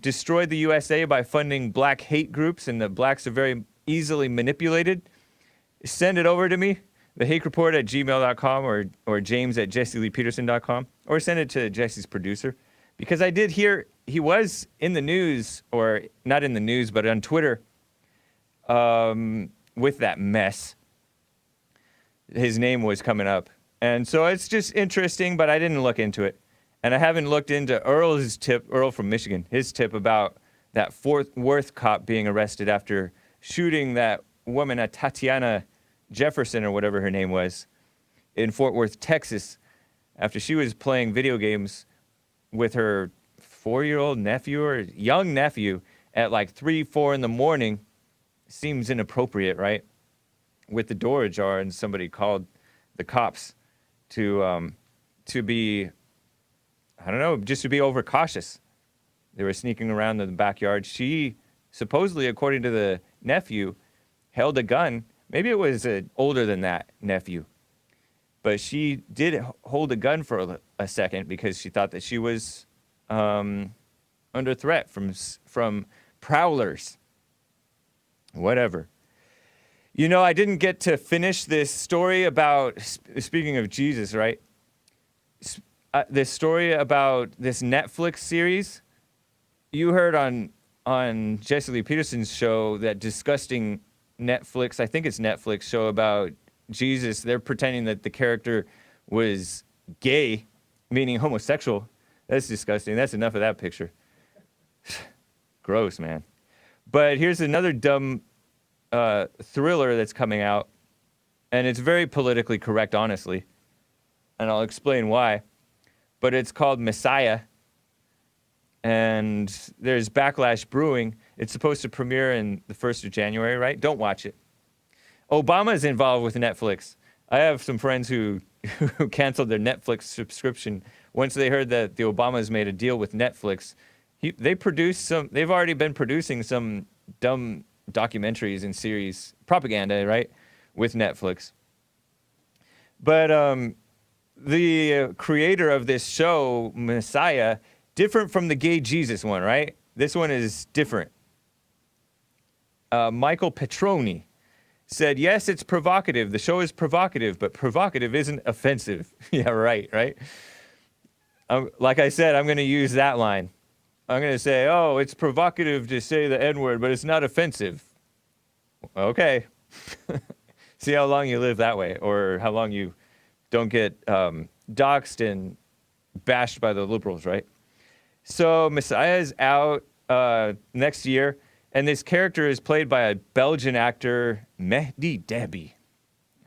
destroyed the USA by funding black hate groups and that blacks are very easily manipulated, send it over to me, the Hake Report at gmail.com or James at jesseleepeterson.com, or send it to Jesse's producer. Because I did hear he was in the news, or not in the news, but on Twitter with that mess. His name was coming up. And so it's just interesting, but I didn't look into it. And I haven't looked into Earl from Michigan, his tip about that Fort Worth cop being arrested after shooting that woman, Tatiana Jefferson or whatever her name was, in Fort Worth, Texas, after she was playing video games with her 4-year-old nephew or young nephew at like 3, 4 in the morning. Seems inappropriate, right? With the door ajar, and somebody called the cops to be, I don't know, just to be overcautious. They were sneaking around in the backyard. She supposedly, according to the nephew, held a gun. Maybe it was older than that nephew. But she did hold a gun for a second because she thought that she was under threat from prowlers. Whatever. You know, I didn't get to finish this story about, speaking of Jesus, right? This story about this Netflix series. You heard on Jesse Lee Peterson's show that disgusting Netflix, I think it's Netflix show about Jesus. They're pretending that the character was gay, meaning homosexual. That's disgusting. That's enough of that picture. Gross, man. But here's another dumb thriller that's coming out, and it's very politically correct, honestly, and I'll explain why. But it's called Messiah, and there's backlash brewing. It's supposed to premiere in the 1st of January, right? Don't watch it. Obama's involved with Netflix. I have some friends who canceled their Netflix subscription once they heard that the Obamas made a deal with Netflix. They've already been producing some dumb documentaries and series, propaganda, right, with Netflix. But the creator of this show, Messiah, different from the gay Jesus one, right? This one is different. Michael Petroni said, yes, it's provocative. The show is provocative, but provocative isn't offensive. Yeah, right? Like I said, I'm going to use that line. I'm going to say, oh, it's provocative to say the N-word, but it's not offensive. Okay. See how long you live that way, or how long you don't get doxxed and bashed by the liberals, right? So Messiah is out next year, and this character is played by a Belgian actor, Mehdi Debi.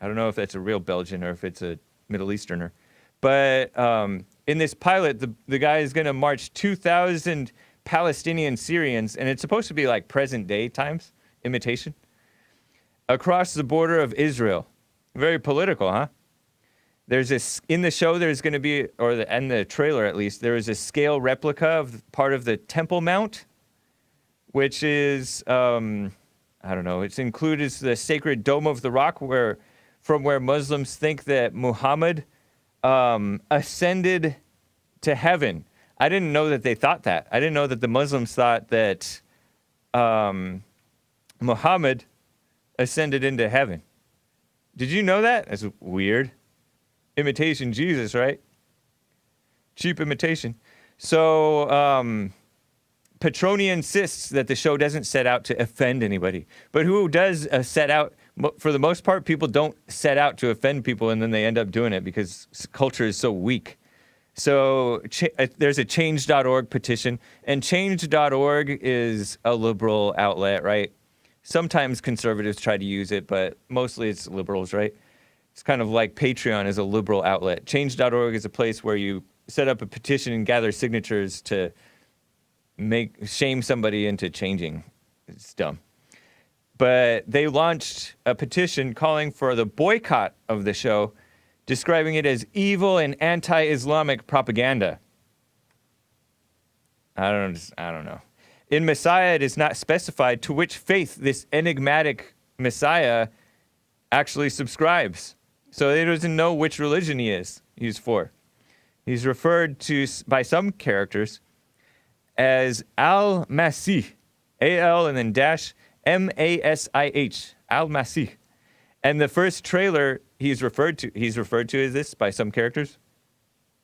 I don't know if that's a real Belgian or if it's a Middle Easterner. But in this pilot, the guy is going to march 2,000 Palestinian Syrians, and it's supposed to be like present day times, imitation, across the border of Israel. Very political, huh? There's this, in the show, there's going to be, in the trailer at least, there is a scale replica of part of the Temple Mount, which is, I don't know, it's included as the sacred Dome of the Rock, from where Muslims think that Muhammad ascended to heaven. I didn't know that they thought that. I didn't know that the Muslims thought that Muhammad ascended into heaven. Did you know that? That's weird. Imitation Jesus, right? Cheap imitation. So Petroni insists that the show doesn't set out to offend anybody. But who does set out, for the most part, people don't set out to offend people and then they end up doing it because culture is so weak. So there's a change.org petition, and change.org is a liberal outlet, right? Sometimes conservatives try to use it, but mostly it's liberals, right? It's kind of like Patreon is a liberal outlet. Change.org is a place where you set up a petition and gather signatures to shame somebody into changing. It's dumb. But they launched a petition calling for the boycott of the show, describing it as evil and anti-Islamic propaganda. I don't know. In Messiah, it is not specified to which faith this enigmatic Messiah actually subscribes. So he doesn't know which religion he's for. He's referred to by some characters as Al-Masih, A-L and then dash M-A-S-I-H, Al-Masih. And the first trailer he's referred to as this by some characters.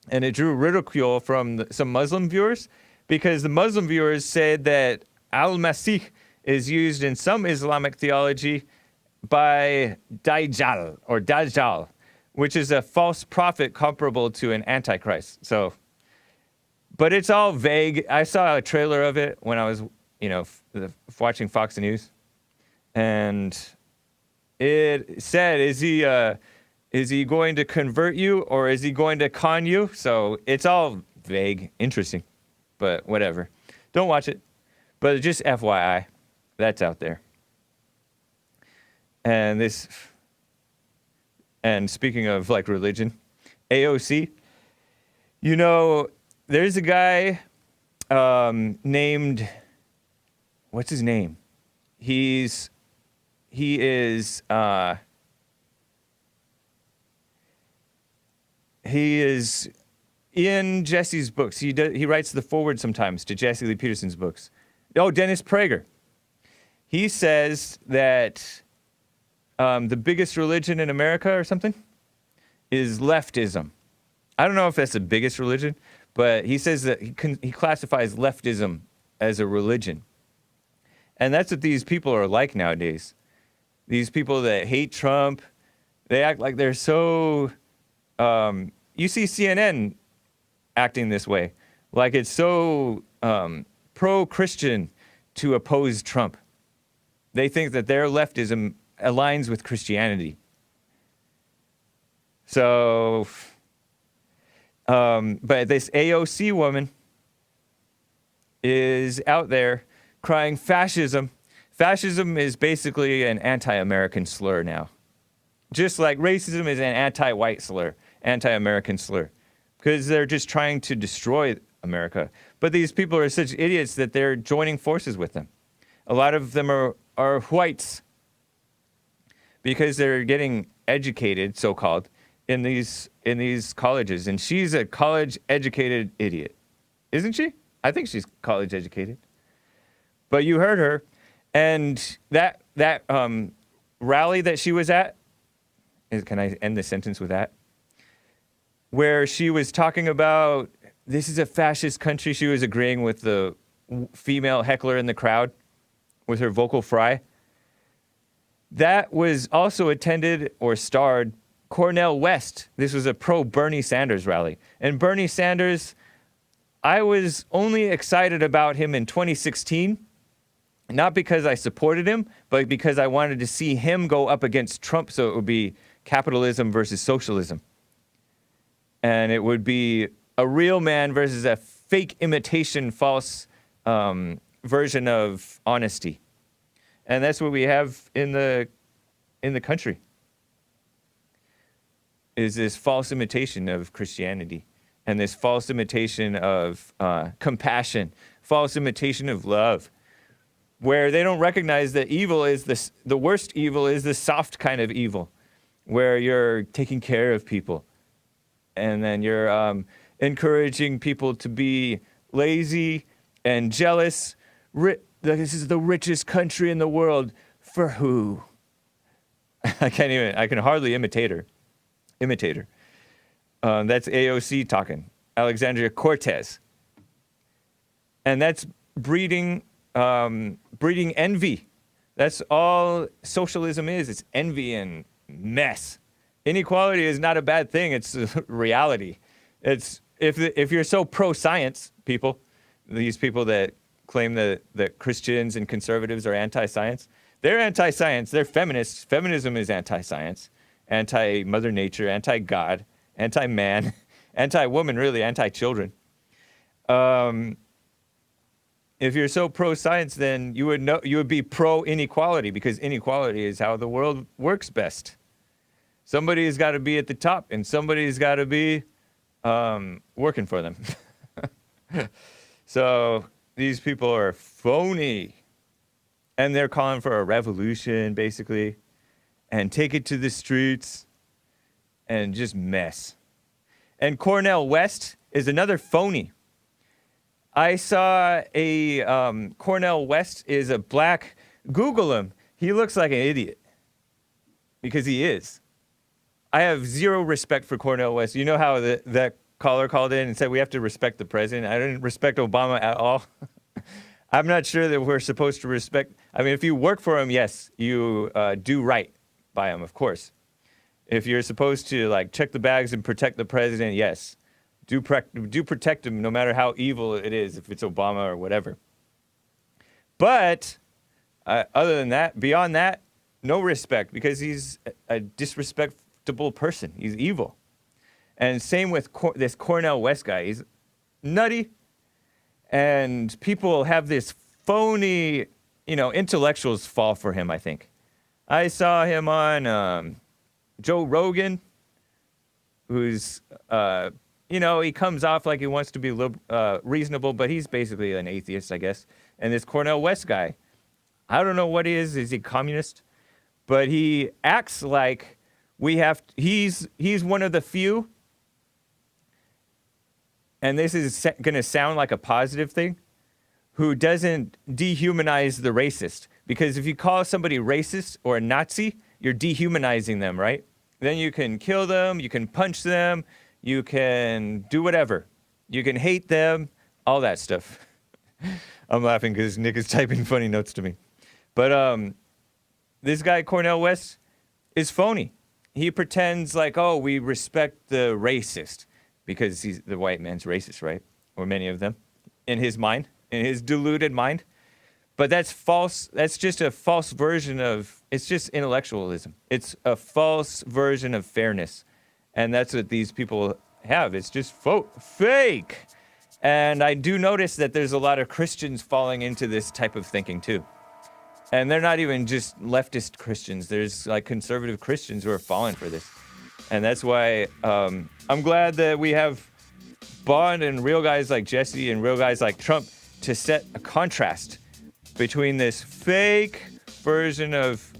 And it drew ridicule from some Muslim viewers because the Muslim viewers said that Al-Masih is used in some Islamic theology by Dajjal, which is a false prophet comparable to an antichrist. So, but it's all vague. I saw a trailer of it when I was, watching Fox News, and it said, is he going to convert you or is he going to con you? So it's all vague, interesting, but whatever. Don't watch it. But just FYI, that's out there. And speaking of like religion, AOC, there's a guy named, what's his name? He is in Jesse's books. He writes the foreword sometimes to Jesse Lee Peterson's books. Oh, Dennis Prager. He says that the biggest religion in America or something is leftism. I don't know if that's the biggest religion, but he says that he classifies leftism as a religion. And that's what these people are like nowadays. These people that hate Trump, they act like they're so... you see CNN acting this way. Like it's so pro-Christian to oppose Trump. They think that their leftism aligns with Christianity. So... but this AOC woman is out there crying fascism. Fascism is basically an anti-American slur now. Just like racism is an anti-white slur, anti-American slur. Because they're just trying to destroy America. But these people are such idiots that they're joining forces with them. A lot of them are whites. Because they're getting educated, so-called, in these colleges. And she's a college-educated idiot. Isn't she? I think she's college-educated. But you heard her. And that rally that she was at, can I end the sentence with that? Where she was talking about, this is a fascist country. She was agreeing with the female heckler in the crowd with her vocal fry. That was also attended or starred Cornel West. This was a pro-Bernie Sanders rally. And Bernie Sanders, I was only excited about him in 2016, not because I supported him, but because I wanted to see him go up against Trump so it would be capitalism versus socialism. And it would be a real man versus a fake imitation, false version of honesty. And that's what we have in the country, is this false imitation of Christianity and this false imitation of compassion, false imitation of love, where they don't recognize that evil is the worst evil is the soft kind of evil, where you're taking care of people and then you're encouraging people to be lazy and jealous. This is the richest country in the world. For who? I can hardly imitate her. That's AOC talking, Alexandria Cortez. And that's breeding envy. That's all socialism is. It's envy and mess. Inequality is not a bad thing. It's reality. It's if you're so pro-science, people, these people that claim that Christians and conservatives are anti-science, they're anti-science. They're feminists. Feminism is anti-science, anti-Mother Nature, anti-God, anti-man, anti-woman, really, anti-children. If you're so pro-science, then you would be pro-inequality, because inequality is how the world works best. Somebody's got to be at the top, and somebody's got to be working for them. So these people are phony, and they're calling for a revolution, basically, and take it to the streets and just mess. And Cornel West is another phony. I saw a Cornel West is a black. Google him. He looks like an idiot, because he is. I have zero respect for Cornel West. You know how that caller called in and said we have to respect the president? I didn't respect Obama at all. I'm not sure that we're supposed to respect. I mean, if you work for him, yes, you do right by him, of course. If you're supposed to like check the bags and protect the president, yes, do protect him, no matter how evil it is, if it's Obama or whatever. But other than that, beyond that, no respect, because he's a disrespectable person. He's evil. And same with this Cornel West guy. He's nutty. And people have this phony, intellectuals fall for him, I think. I saw him on Joe Rogan, who's, he comes off like he wants to be reasonable, but he's basically an atheist, I guess. And this Cornel West guy, I don't know what he is. Is he communist? But he acts like he's one of the few, and this is going to sound like a positive thing, who doesn't dehumanize the racist. Because if you call somebody racist or a Nazi, you're dehumanizing them, right? Then you can kill them, you can punch them, you can do whatever. You can hate them, all that stuff. I'm laughing because Nick is typing funny notes to me. But this guy, Cornel West, is phony. He pretends like, oh, we respect the racist, because he's the white man's racist, right? Or many of them, in his mind, in his deluded mind. But that's false. That's just a false version of, it's just intellectualism. It's a false version of fairness. And that's what these people have. It's just fake. And I do notice that there's a lot of Christians falling into this type of thinking too. And they're not even just leftist Christians. There's like conservative Christians who are falling for this. And that's why I'm glad that we have Bond and real guys like Jesse and real guys like Trump to set a contrast between this fake version of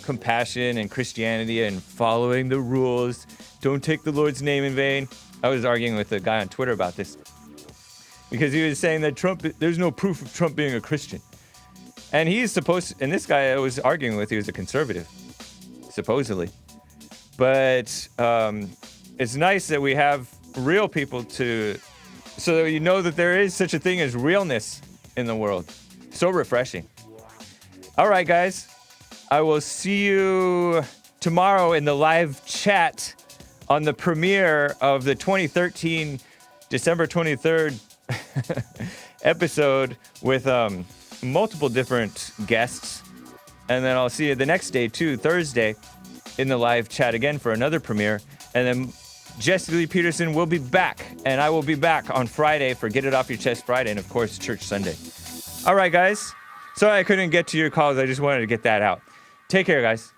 compassion and Christianity and following the rules. Don't take the Lord's name in vain. I was arguing with a guy on Twitter about this because he was saying that there's no proof of Trump being a Christian. And he's supposed to, and this guy I was arguing with, he was a conservative, supposedly. But it's nice that we have real people so that you know that there is such a thing as realness in the world. So refreshing. All right, guys. I will see you tomorrow in the live chat on the premiere of the 2013 December 23rd episode with multiple different guests. And then I'll see you the next day, too, Thursday, in the live chat again for another premiere. And then Jesse Lee Peterson will be back, and I will be back on Friday for Get It Off Your Chest Friday, and of course, Church Sunday. All right, guys. Sorry I couldn't get to your calls. I just wanted to get that out. Take care, guys.